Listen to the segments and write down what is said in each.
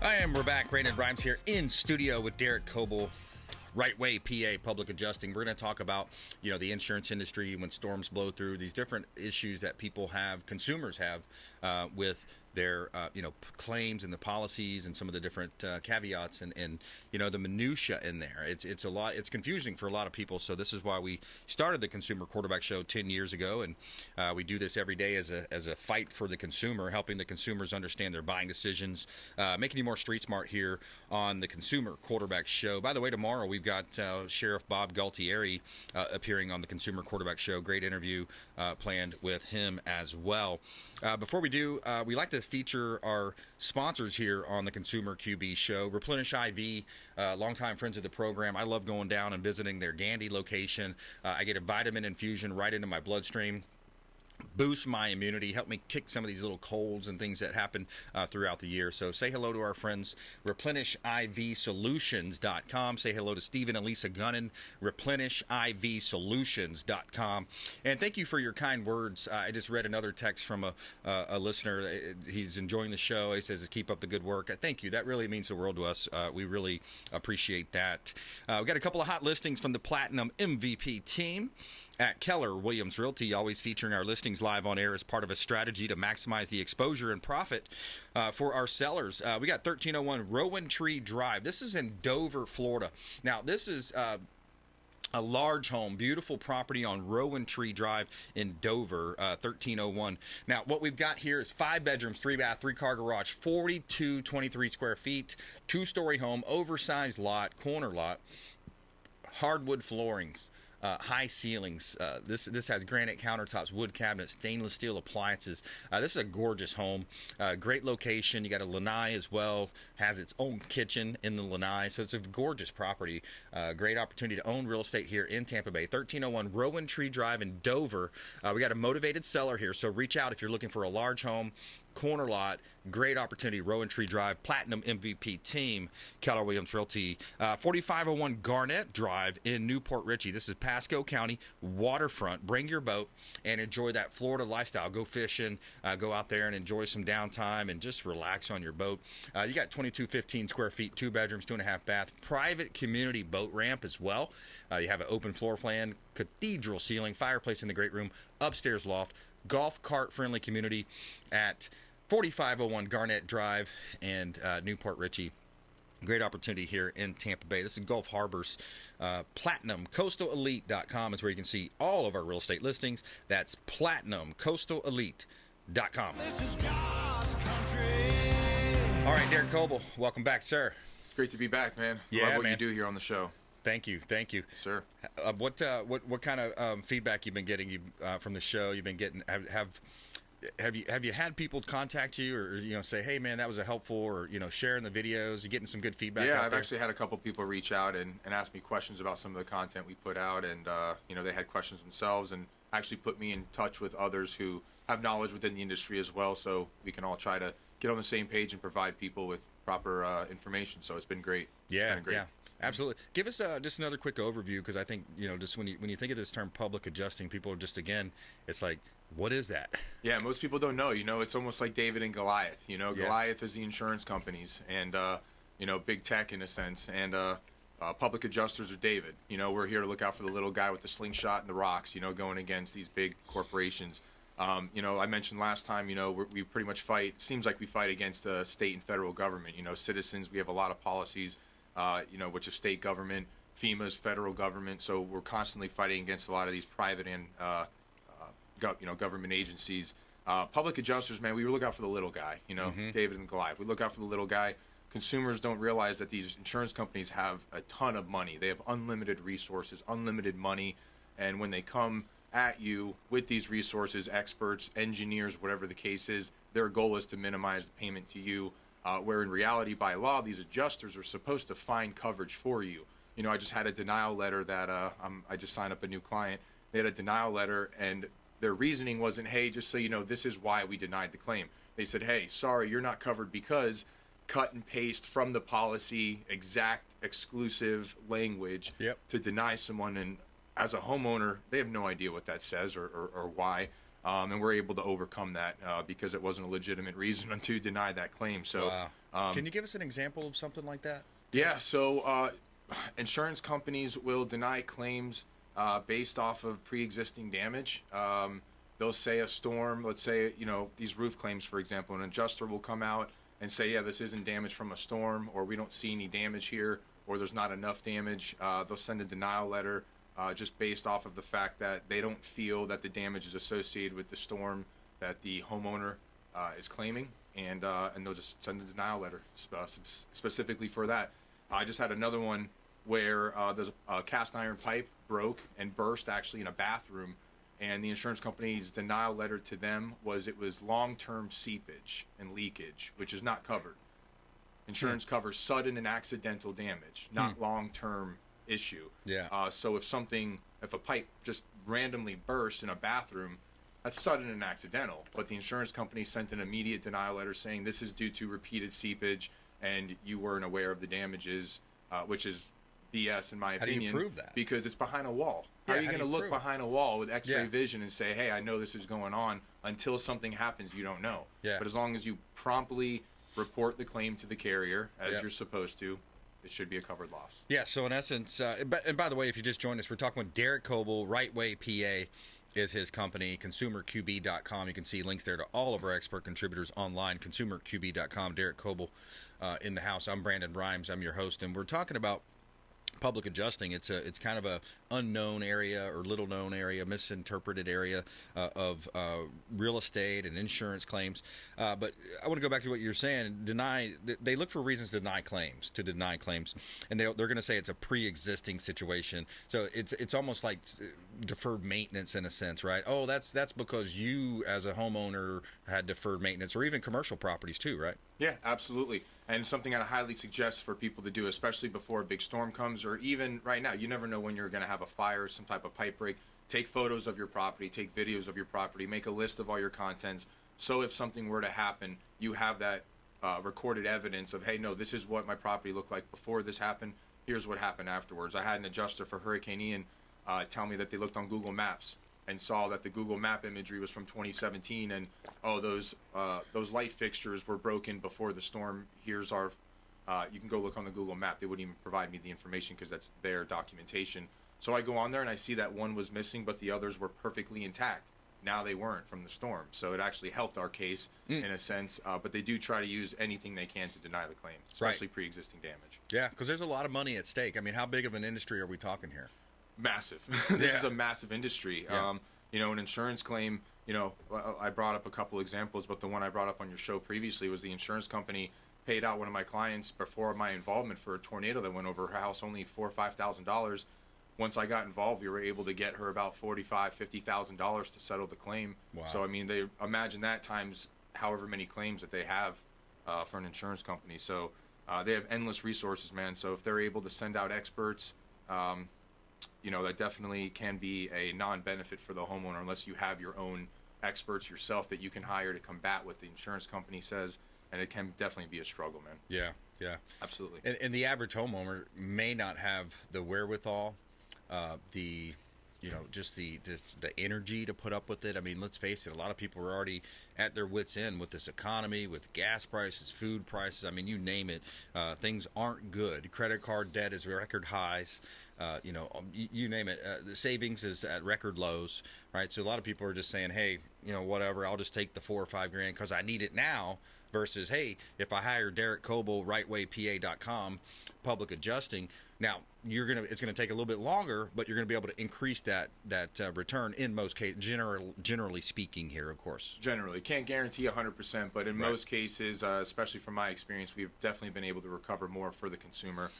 We're back. Brandon Rhymes here in studio with Derek Kobel, Right Way PA, Public Adjusting. We're going to talk about, the insurance industry when storms blow through, these different issues that people have, consumers have with their, claims and the policies and some of the different caveats and the minutia in there. It's a lot. It's confusing for a lot of people. So this is why we started the Consumer Quarterback Show 10 years ago. And we do this every day as a fight for the consumer, helping the consumers understand their buying decisions, making you more street smart here on the Consumer Quarterback Show. By the way, tomorrow we've got Sheriff Bob Galtieri appearing on the Consumer Quarterback Show. Great interview planned with him as well. Before we do, we like to feature our sponsors here on the Consumer QB Show. Replenish IV, longtime friends of the program. I love going down and visiting their Gandy location. I get a vitamin infusion right into my bloodstream. Boost my immunity, help me kick some of these little colds and things that happen throughout the year. So say hello to our friends, replenishivsolutions.com. Say hello to Stephen and Lisa Gunnan, replenishivsolutions.com. And thank you for your kind words. I just read another text from a listener. He's enjoying the show. He says, keep up the good work. Thank you. That really means the world to us. We really appreciate that. We've got a couple of hot listings from the Platinum MVP team at Keller Williams Realty, always featuring our listings live on air as part of a strategy to maximize the exposure and profit for our sellers. We got 1301 Rowan Tree Drive. This is in Dover, Florida. Now, this is a large home, beautiful property on Rowan Tree Drive in Dover, 1301. Now, what we've got here is 5 bedrooms, 3 bath, 3-car garage, 4223 square feet, 2-story home, oversized lot, corner lot, hardwood floorings. High ceilings. This has granite countertops, wood cabinets, stainless steel appliances. This is a gorgeous home. Great location. You got a lanai as well. Has its own kitchen in the lanai. So it's a gorgeous property. Great opportunity to own real estate here in Tampa Bay. 1301 Rowan Tree Drive in Dover. We got a motivated seller here. So reach out if you're looking for a large home, corner lot, great opportunity. Rowan Tree Drive, Platinum MVP team, Keller Williams Realty. 4501 Garnett Drive in Newport Richey. This is Pasco County, waterfront. Bring your boat and enjoy that Florida lifestyle. Go fishing, go out there and enjoy some downtime and just relax on your boat. You got 2215 square feet, 2 bedrooms, 2.5 bath, private community boat ramp as well. You have an open floor plan, cathedral ceiling, fireplace in the great room, upstairs loft, golf cart friendly community at 4501 Garnett Drive and Newport Richey. Great opportunity here in Tampa Bay. This is Gulf Harbor's PlatinumCoastalElite.com is where you can see all of our real estate listings. That's PlatinumCoastalElite.com. This is God's country. All right, Derek Kobel, welcome back, sir. It's great to be back, man. Yeah, love what you do here on the show. Thank you, sir. What kind of feedback you've been getting from the show? You've been getting have you had people contact you or say, hey man, that was a helpful, or sharing the videos? You getting some good feedback? Yeah, out I've there? actually had a couple people reach out and ask me questions about some of the content we put out, and they had questions themselves and actually put me in touch with others who have knowledge within the industry as well, so we can all try to get on the same page and provide people with proper information. So it's been great. Yeah. Absolutely. Give us just another quick overview, because I think just when you think of this term public adjusting, people are just, again, it's like, what is that? Yeah, most people don't know. It's almost like David and Goliath. Goliath is the insurance companies and big tech in a sense, and public adjusters are David. We're here to look out for the little guy with the slingshot and the rocks. Going against these big corporations. I mentioned last time. We pretty much fight. Seems like we fight against the state and federal government. Citizens. We have a lot of policies. Which is state government, FEMA's federal government. So we're constantly fighting against a lot of these private and government agencies. Public adjusters, man, we look out for the little guy. David and Goliath. We look out for the little guy. Consumers don't realize that these insurance companies have a ton of money. They have unlimited resources, unlimited money, and when they come at you with these resources, experts, engineers, whatever the case is, their goal is to minimize the payment to you. Where in reality, by law, these adjusters are supposed to find coverage for you. I just had a denial letter that I just signed up a new client. They had a denial letter, and their reasoning wasn't, hey, just so you know, this is why we denied the claim. They said, hey, sorry, you're not covered because cut and paste from the policy exact exclusive language to deny someone. And as a homeowner, they have no idea what that says or why. And we're able to overcome that because it wasn't a legitimate reason to deny that claim. So, wow. Can you give us an example of something like that? Yeah. So, insurance companies will deny claims based off of pre-existing damage. They'll say a storm, let's say, these roof claims, for example, an adjuster will come out and say, yeah, this isn't damage from a storm, or we don't see any damage here, or there's not enough damage. They'll send a denial letter just based off of the fact that they don't feel that the damage is associated with the storm that the homeowner is claiming, and they'll just send a denial letter specifically for that. I just had another one where there's a cast iron pipe broke and burst actually in a bathroom, and the insurance company's denial letter to them was it was long-term seepage and leakage, which is not covered. Insurance covers sudden and accidental damage, not long-term issue. Yeah. So if a pipe just randomly bursts in a bathroom, that's sudden and accidental. But the insurance company sent an immediate denial letter saying this is due to repeated seepage and you weren't aware of the damages, which is BS in my opinion. How do you prove that? Because it's behind a wall. How are you going to look behind a wall with X-ray vision and say, hey, I know this is going on, until something happens you don't know? Yeah. But as long as you promptly report the claim to the carrier, as you're supposed to, it should be a covered loss. Yeah, so in essence, and by the way, if you just joined us, we're talking with Derek Kobel. Right Way PA is his company, consumerqb.com. You can see links there to all of our expert contributors online, consumerqb.com. Derek Kobel in the house. I'm Brandon Rhymes. I'm your host, and we're talking about public adjusting. It's kind of a unknown area or little known area, misinterpreted area of real estate and insurance claims. But I want to go back to what you're saying. They look for reasons to deny claims, and they're going to say it's a pre-existing situation. So it's almost like deferred maintenance in a sense, right? Oh, that's because you as a homeowner had deferred maintenance, or even commercial properties too, right? Yeah, absolutely. And something I highly suggest for people to do, especially before a big storm comes, or even right now. You never know when you're going to have a fire, some type of pipe break. Take photos of your property, take videos of your property, make a list of all your contents. So if something were to happen, you have that recorded evidence of, hey, no, this is what my property looked like before this happened. Here's what happened afterwards. I had an adjuster for Hurricane Ian tell me that they looked on Google Maps and saw that the Google Map imagery was from 2017, and those light fixtures were broken before the storm. Here's our, you can go look on the Google Map. They wouldn't even provide me the information because that's their documentation. So I go on there and I see that one was missing, but the others were perfectly intact. Now they weren't from the storm, so it actually helped our case in a sense. But they do try to use anything they can to deny the claim, especially pre-existing damage. Yeah, because there's a lot of money at stake. I mean, how big of an industry are we talking here? Massive. This is a massive industry. Yeah. An insurance claim, I brought up a couple examples, but the one I brought up on your show previously was the insurance company paid out one of my clients before my involvement for a tornado that went over her house, only $4,000 or $5,000. Once I got involved, we were able to get her about $45,000, $50,000 to settle the claim. Wow. So, I mean, they imagine that times however many claims that they have for an insurance company. So they have endless resources, man. So if they're able to send out experts, that definitely can be a non-benefit for the homeowner unless you have your own experts yourself that you can hire to combat what the insurance company says, and it can definitely be a struggle, man. Yeah. Absolutely. And the average homeowner may not have the wherewithal, just the energy to put up with it. I mean, let's face it, a lot of people are already at their wits' end with this economy, with gas prices, food prices. I mean, you name it. Things aren't good. Credit card debt is record highs. You name it. The savings is at record lows, right? So a lot of people are just saying, hey, whatever, I'll just take the $4 or $5 grand because I need it now, versus, hey, if I hire Derek Kobel, rightwaypa.com, public adjusting, now it's going to take a little bit longer, but you're going to be able to increase that return in most cases, generally speaking here, of course. Generally. Can't guarantee 100%, but in most cases, especially from my experience, we've definitely been able to recover more for the consumer,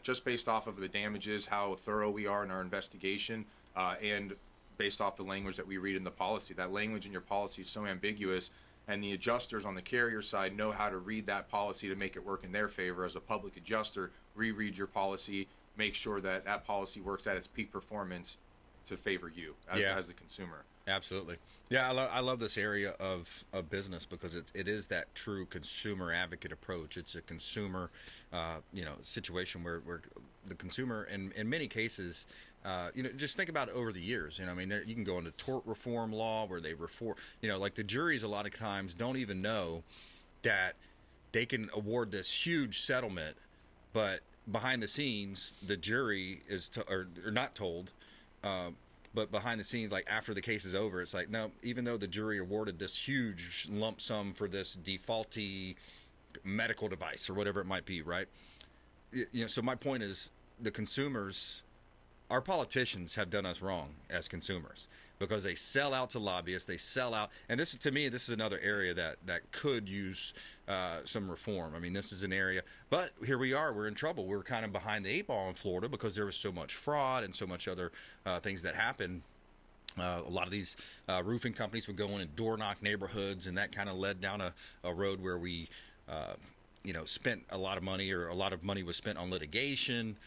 just based off of the damages, how thorough we are in our investigation, and based off the language that we read in the policy. That language in your policy is so ambiguous, and the adjusters on the carrier side know how to read that policy to make it work in their favor. As a public adjuster, reread your policy, make sure that policy works at its peak performance to favor you as the consumer. Absolutely. Yeah, I love this area of business because it is that true consumer advocate approach. It's a consumer situation where the consumer, in many cases, just think about it over the years. I mean, you can go into tort reform law where they reform. Like the juries a lot of times don't even know that they can award this huge settlement, but behind the scenes, the jury is or not told. But behind the scenes, like after the case is over, it's like, no, even though the jury awarded this huge lump sum for this defaulty medical device or whatever it might be, right? So my point is, the consumers, our politicians have done us wrong as consumers because they sell out to lobbyists, they sell out, and this is another area that could use some reform. I mean, this is an area, but here we are, we're in trouble. We're kind of behind the 8 ball in Florida because there was so much fraud and so much other things that happened. A lot of these roofing companies would go in and door knock neighborhoods, and that kind of led down a road where we spent a lot of money, or a lot of money was spent on litigation.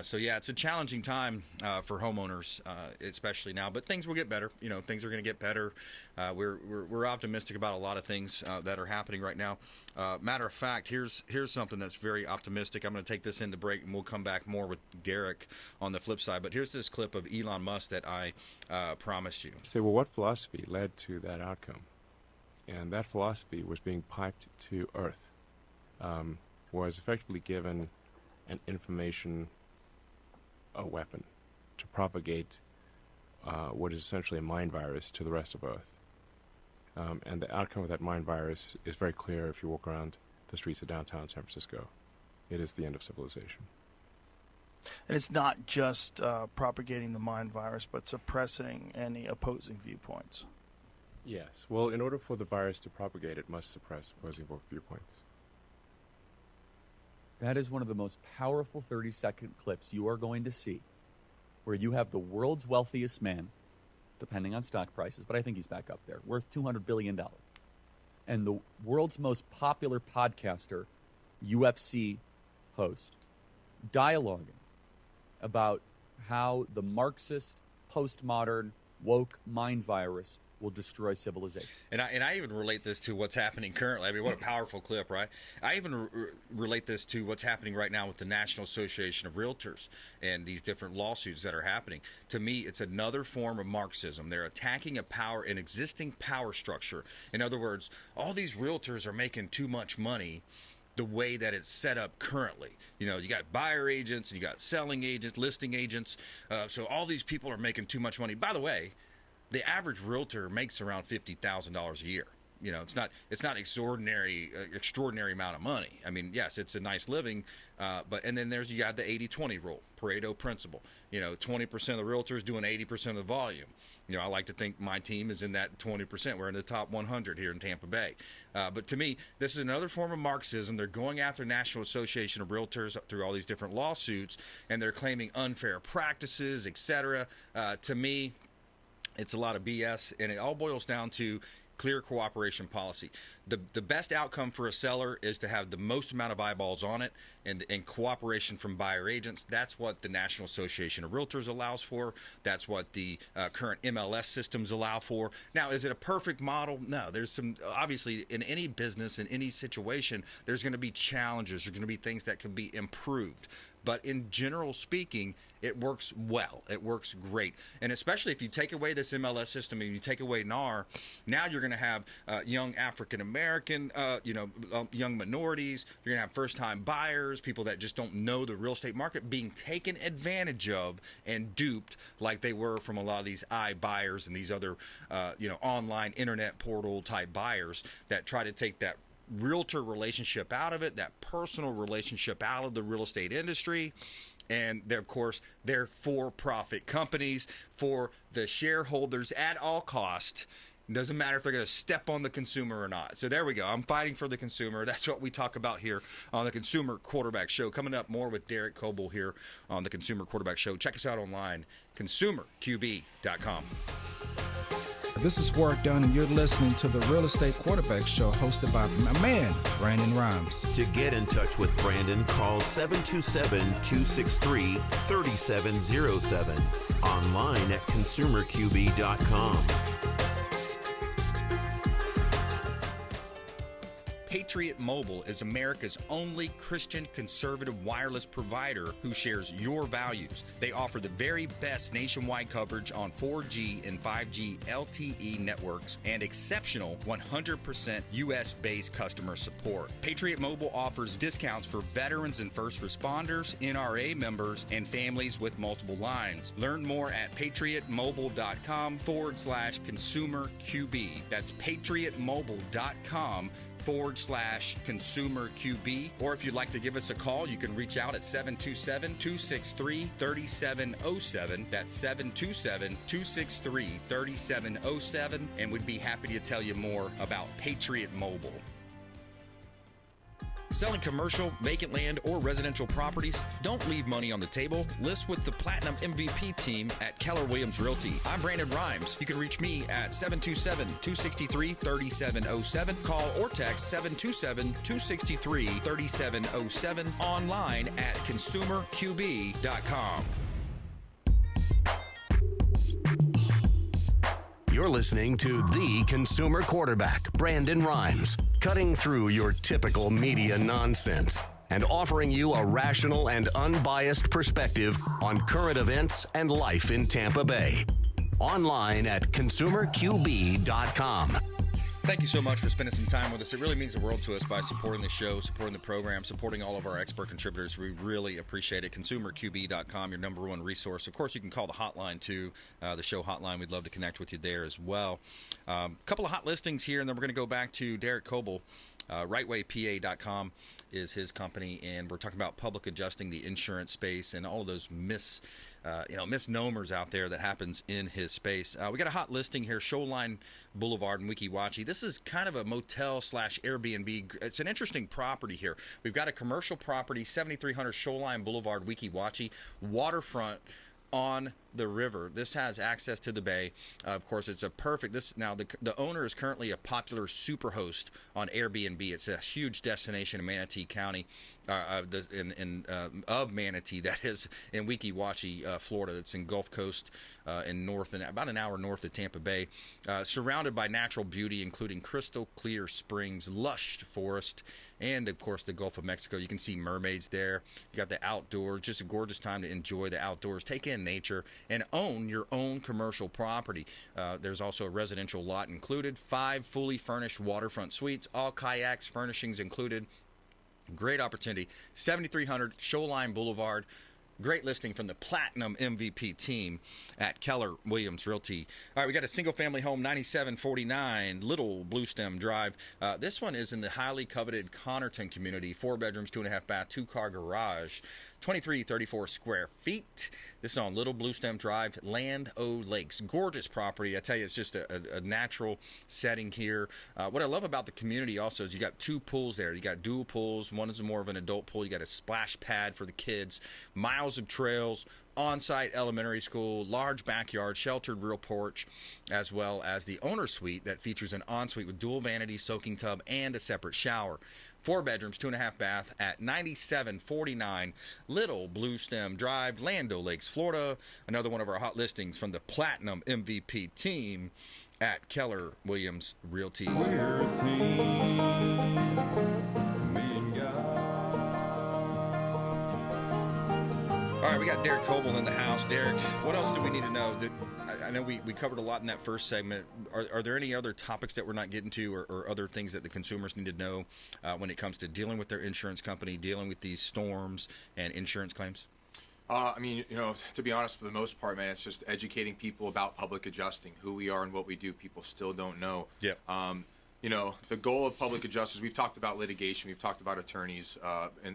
So yeah, it's a challenging time for homeowners, especially now. But things will get better. Things are going to get better. We're optimistic about a lot of things that are happening right now. Matter of fact, here's something that's very optimistic. I'm going to take this into break, and we'll come back more with Derek on the flip side. But here's this clip of Elon Musk that I promised you. Say, well, what philosophy led to that outcome? And that philosophy was being piped to Earth. Was effectively given an information weapon to propagate what is essentially a mind virus to the rest of Earth. And the outcome of that mind virus is very clear if you walk around the streets of downtown San Francisco. It is the end of civilization. And it's not just propagating the mind virus, but suppressing any opposing viewpoints. Yes. Well, in order for the virus to propagate, it must suppress opposing viewpoints. That is one of the most powerful 30-second clips you are going to see, where you have the world's wealthiest man, depending on stock prices, but I think he's back up there, worth $200 billion, and the world's most popular podcaster, UFC host, dialoguing about how the Marxist, postmodern, woke mind virus will destroy civilization. And I even relate this to what's happening currently. I mean, what a powerful clip, right? I even relate this to what's happening right now with the National Association of Realtors and these different lawsuits that are happening. To me, it's another form of Marxism. They're attacking an existing power structure. In other words, all these realtors are making too much money the way that it's set up currently. You got buyer agents, and you got selling agents, listing agents. So all these people are making too much money. By the way, the average realtor makes around $50,000 a year. It's not extraordinary amount of money. I mean, yes, it's a nice living, and then you got the 80-20 rule, Pareto principle. 20% of the realtors doing 80% of the volume. I like to think my team is in that 20%. We're in the top 100 here in Tampa Bay. But to me, this is another form of Marxism. They're going after National Association of Realtors through all these different lawsuits, and they're claiming unfair practices, etc. To me, it's a lot of BS, and it all boils down to clear cooperation policy. The best outcome for a seller is to have the most amount of eyeballs on it and cooperation from buyer agents. That's what the National Association of Realtors allows for. That's what the current MLS systems allow for. Now, is it a perfect model? No. There's some, obviously, in any business, in any situation, there's going to be challenges. There's going to be things that can be improved. But in general speaking, it works well. It works great. And especially if you take away this MLS system and you take away NAR, now you're going to have young African-American, young minorities. You're going to have first-time buyers, people that just don't know the real estate market being taken advantage of and duped like they were from a lot of these iBuyers and these other, online internet portal type buyers that try to take that realtor relationship out of it, that personal relationship out of the real estate industry. And they're, of course, they're for-profit companies for the shareholders at all cost. It doesn't matter if they're going to step on the consumer or not. So there we go. I'm fighting for the consumer. That's what we talk about here on the Consumer Quarterback Show. Coming up more with Derek Kobel here on the Consumer Quarterback Show. Check us out online, consumerqb.com. This is Ward Dunn, and you're listening to the Real Estate Quarterback Show hosted by my man, Brandon Rhymes. To get in touch with Brandon, call 727-263-3707. Online at consumerqb.com. Patriot Mobile is America's only Christian conservative wireless provider who shares your values. They offer the very best nationwide coverage on 4G and 5G LTE networks and exceptional 100% US-based customer support. Patriot Mobile offers discounts for veterans and first responders, NRA members, and families with multiple lines. Learn more at patriotmobile.com/consumer QB. That's patriotmobile.com/consumer QB. Or if you'd like to give us a call, you can reach out at 727-263-3707. That's 727-263-3707. And we'd be happy to tell you more about Patriot Mobile. Selling commercial, vacant land, or residential properties? Don't leave money on the table. List with the Platinum MVP team at Keller Williams Realty. I'm Brandon Rhymes. You can reach me at 727-263-3707. Call or text 727-263-3707. Online at consumerqb.com. You're listening to the consumer quarterback, Brandon Rhymes, cutting through your typical media nonsense and offering you a rational and unbiased perspective on current events and life in Tampa Bay. Online at consumerqb.com. Thank you so much for spending some time with us. It really means the world to us by supporting the show, supporting the program, supporting all of our expert contributors. We really appreciate it. ConsumerQB.com, your number one resource. Of course, you can call the hotline, too, the show hotline. We'd love to connect with you there as well. A couple of hot listings here, and then we're going to go back to Derek Kobel. RightWayPA.com is his company, and we're talking about public adjusting the insurance space and all of those misnomers out there that happens in his space. We got a hot listing here, Shoreline Boulevard in Weeki Wachee. This is kind of a motel/Airbnb. It's an interesting property here. We've got a commercial property, 7300 Shoreline Boulevard, Weeki Wachee, waterfront on the river. This has access to the bay. Of course, it's a perfect. The owner is currently a popular superhost on Airbnb. It's a huge destination in Manatee County, of Manatee, that is, in Weeki Wachee, Florida. It's in Gulf Coast, in north, and about an hour north of Tampa Bay, surrounded by natural beauty, including crystal clear springs, lush forest, and of course the Gulf of Mexico. You can see mermaids there. You got the outdoors. Just a gorgeous time to enjoy the outdoors, take in nature, and own your own commercial property. There's also a residential lot included, 5 fully furnished waterfront suites, all kayaks, furnishings included. Great opportunity. 7300 Shoreline Boulevard. Great listing from the Platinum MVP team at Keller Williams Realty. All right, we got a single-family home, 9749 Little Bluestem Drive. This one is in the highly coveted Connerton community. 4 bedrooms, 2.5 bath, 2-car garage, 2334 square feet. This is on Little Bluestem Drive, Land O Lakes. Gorgeous property. I tell you, it's just a natural setting here. What I love about the community also is you got 2 pools there. You got dual pools. One is more of an adult pool. You got a splash pad for the kids. Miles of trails, on-site elementary school, large backyard, sheltered rear porch, as well as the owner suite that features an ensuite with dual vanity, soaking tub, and a separate shower. 4 bedrooms, 2.5 bath at 9749 Little Bluestem Drive, Land O Lakes, Florida. Another one of our hot listings from the Platinum MVP team at Keller Williams Realty. We're a team. All right, we got Derek Kobel in the house. Derek, what else do we need to know? I know we covered a lot in that first segment. Are there any other topics that we're not getting to, or other things that the consumers need to know when it comes to dealing with their insurance company, dealing with these storms and insurance claims? To be honest, for the most part, man, it's just educating people about public adjusting, who we are and what we do. People still don't know. Yeah. The goal of public adjusters, we've talked about litigation, we've talked about attorneys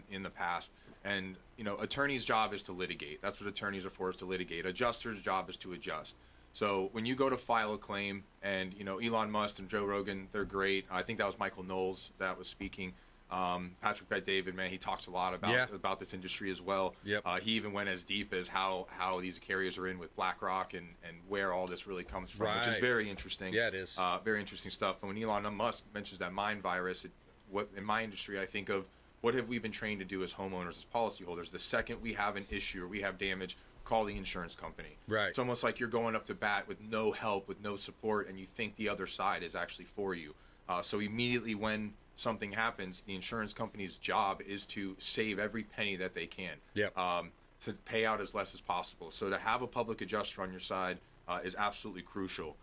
in the past. And, attorney's job is to litigate. That's what attorneys are for, is to litigate. Adjuster's job is to adjust. So when you go to file a claim, and, Elon Musk and Joe Rogan, they're great. I think that was Michael Knowles that was speaking. Patrick Bet-David, man, he talks a lot about this industry as well. Yep. He even went as deep as how these carriers are in with BlackRock and where all this really comes from, which is very interesting. Yeah, it is. Very interesting stuff. But when Elon Musk mentions that mind virus, what in my industry I think of, what have we been trained to do as homeowners, as policyholders? The second we have an issue or we have damage, call the insurance company. Right. It's almost like you're going up to bat with no help, with no support, and you think the other side is actually for you. So immediately when something happens, the insurance company's job is to save every penny that they can. Yep. To pay out as less as possible. So to have a public adjuster on your side is absolutely crucial.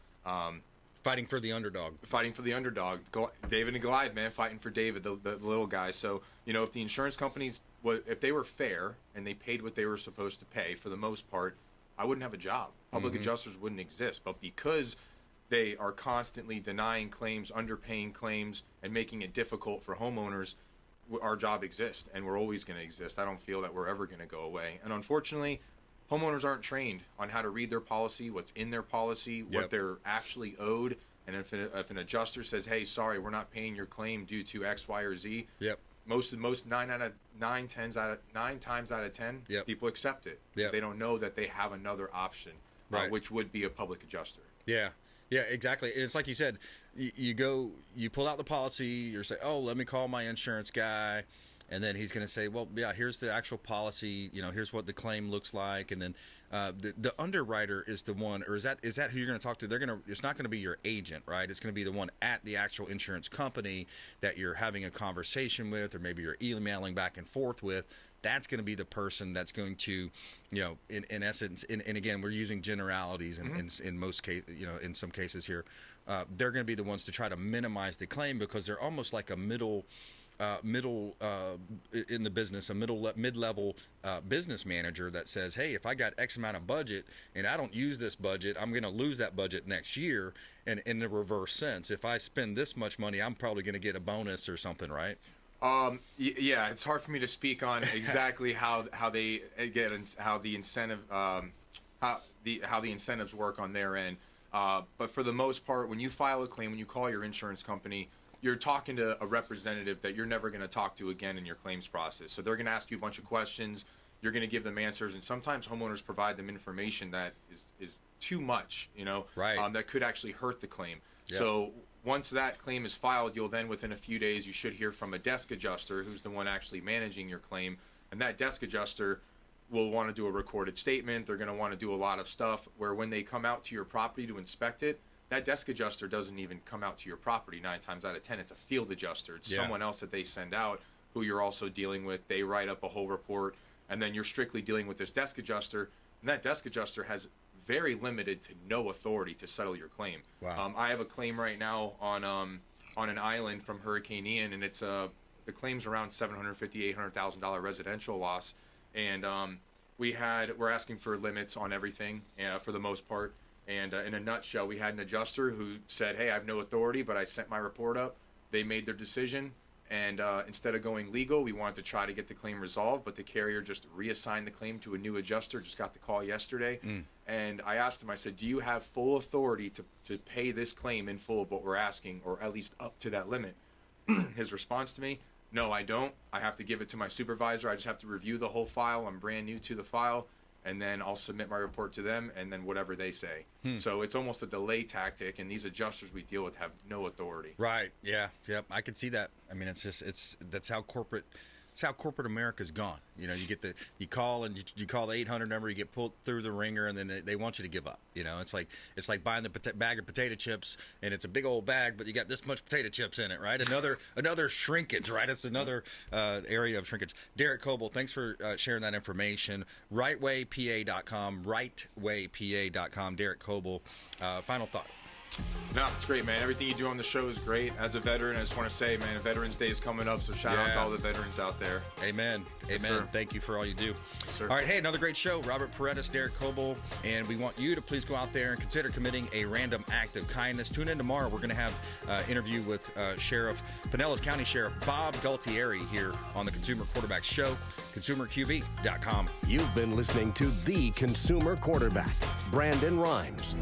Fighting for the underdog. Fighting for the underdog. David and Goliath, man, fighting for David, the little guy. So, if the insurance companies, if they were fair and they paid what they were supposed to pay, for the most part, I wouldn't have a job. Public adjusters wouldn't exist. But because they are constantly denying claims, underpaying claims, and making it difficult for homeowners, our job exists, and we're always going to exist. I don't feel that we're ever going to go away. And unfortunately, homeowners aren't trained on how to read their policy, what's in their policy, what they're actually owed. And if an adjuster says, "Hey, sorry, we're not paying your claim due to X, Y, or Z," most 9 times out of 10, people accept it. They don't know that they have another option, which would be a public adjuster. Yeah, exactly. It's like you said, you pull out the policy, you're saying, "Oh, let me call my insurance guy," and then he's going to say, "Well, yeah, here's the actual policy. Here's what the claim looks like." And then the underwriter is the one, or is that who you're going to talk to? It's not going to be your agent, right? It's going to be the one at the actual insurance company that you're having a conversation with, or maybe you're emailing back and forth with. That's going to be the person that's going to, in essence, and again, we're using generalities in most cases, in some cases here, they're going to be the ones to try to minimize the claim, because they're almost like a middle in the business, a mid-level business manager that says, "Hey, if I got X amount of budget and I don't use this budget, I'm going to lose that budget next year." And in the reverse sense, if I spend this much money, I'm probably going to get a bonus or something, right? Yeah, it's hard for me to speak on exactly how they get how the incentive how the incentives work on their end. But for the most part, when you file a claim, when you call your insurance company, you're talking to a representative that you're never going to talk to again in your claims process. So they're going to ask you a bunch of questions. You're going to give them answers, and sometimes homeowners provide them information that is too much, that could actually hurt the claim. Yep. So once that claim is filed, you'll then, within a few days, you should hear from a desk adjuster who's the one actually managing your claim. And that desk adjuster will want to do a recorded statement. They're going to want to do a lot of stuff where when they come out to your property to inspect it, that desk adjuster doesn't even come out to your property 9 times out of 10. It's a field adjuster. It's someone else that they send out who you're also dealing with. They write up a whole report, and then you're strictly dealing with this desk adjuster. And that desk adjuster has very limited to no authority to settle your claim. Wow. I have a claim right now on an island from Hurricane Ian, and it's the claim's around $750,000, $800,000 residential loss, and we're asking for limits on everything for the most part. And in a nutshell, we had an adjuster who said, "Hey, I have no authority, but I sent my report up." They made their decision, and instead of going legal, we wanted to try to get the claim resolved, but the carrier just reassigned the claim to a new adjuster. Just got the call yesterday. And I asked him, I said, "Do you have full authority to pay this claim in full of what we're asking, or at least up to that limit?" His response to me, "No, I don't. I have to give it to my supervisor. I just have to review the whole file. I'm brand new to the file. And then I'll submit my report to them, and then whatever they say." So it's almost a delay tactic, and these adjusters we deal with have no authority. Right. Yeah. Yep. I could see that. I mean, that's how corporate America's gone. You call and you call the 800 number, you get pulled through the ringer, and then they want you to give up. It's like buying the bag of potato chips, and it's a big old bag, but you got this much potato chips in it, right? Another shrinkage, right? It's another area of shrinkage. Derek Kobel, thanks for sharing that information. Rightwaypa.com, rightwaypa.com. Derek Kobel, final thought. No, it's great, man. Everything you do on the show is great. As a veteran, I just want to say, man, Veterans Day is coming up, so shout out to all the veterans out there. Amen. Yes, Amen. sir. Thank you for all you do. Yes, sir. All right, hey, another great show. Robert Paredes, Derek Kobel, and we want you to please go out there and consider committing a random act of kindness. Tune in tomorrow. We're going to have an interview with Pinellas County Sheriff Bob Galtieri here on the Consumer Quarterback Show, consumerqb.com. You've been listening to The Consumer Quarterback, Brandon Rhymes.